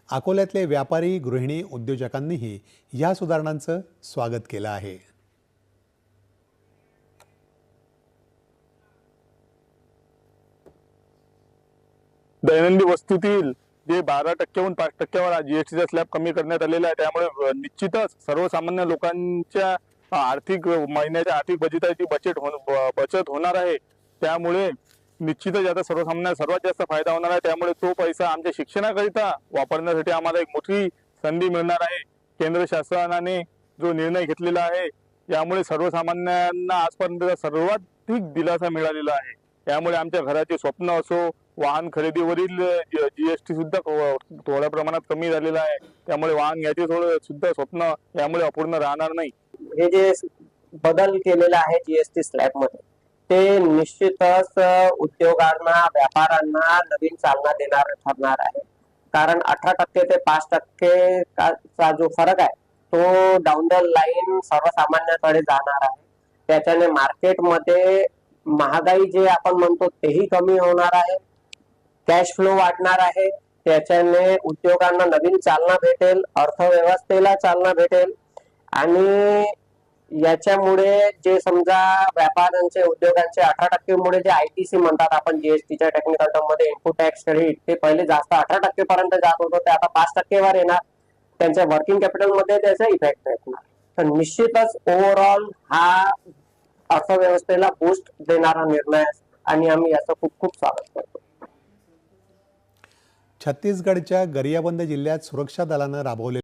अकोल्यातले व्यापारी, गृहिणी, उद्योजकांनीही या सुधारणांचं स्वागत केलं आहे। दैनंदिन वस्तूतील जे 12% 5%वर जीएसटीचा स्लॅब कमी करण्यात आलेला आहे, त्यामुळे निश्चितच सर्वसामान्य लोकांच्या आर्थिक महिन्याच्या आर्थिक बजेटची बचत होणार आहे। त्यामुळे निश्चितच याचा सर्वसामान्यांना सर्वात जास्त फायदा होणार आहे। त्यामुळे तो पैसा आमच्या शिक्षणाकरिता वापरण्यासाठी आम्हाला एक मोठी संधी मिळणार आहे। केंद्र शासनाने जो निर्णय घेतलेला आहे यामुळे सर्वसामान्यांना आजपर्यंत सर्वाधिक दिलासा मिळालेला आहे। त्यामुळे आमच्या घराचे स्वप्न असो, वाहन खरेदीवरील जीएसटी सुद्धा थोड्या प्रमाणात कमी झालेला आहे। त्यामुळे वाहन घ्यायचे सुद्धा स्वप्न यामुळे अपूर्ण राहणार नाही। हे जे बदल केलेला आहे जीएसटी स्लॅब मध्ये, ते निश्चितच उद्योगांना, व्यापाऱ्यांना नवीन चालना देणार ठरणार आहे। कारण 18% ते 5% चा जो फरक आहे तो डाऊन द लाईन सर्वसामान्यांकडे जाणार आहे। त्याच्याने मार्केटमध्ये महागाई जे आपण म्हणतो तेही कमी होणार आहे, कॅश फ्लो वाढणार आहे। त्याच्याने उद्योगांना नवीन चालना भेटेल, अर्थव्यवस्थेला चालना भेटेल आणि याच्यामुळे जे समजा व्यापाऱ्यांचे, उद्योगांचे 18% मुळे जे आयटीसी म्हणतात आपण जीएसटीच्या टेक्निकल टर्म मध्ये, इनपुट टॅक्स क्रेडिट, ते पहिले जास्त 18% पर्यंत जात होतं, ते आता 5% वर येणार। त्यांच्या वर्किंग कॅपिटल मध्ये त्याचा इफेक्ट येणार। तर निश्चितच ओव्हरऑल हा अर्थव्यवस्थेला बूस्ट देणारा निर्णय आणि आम्ही याचं खूप खूप स्वागत करतो। छत्तीसगडच्या गरियाबंद जिल्ह्यात सुरक्षा दलानं राबवले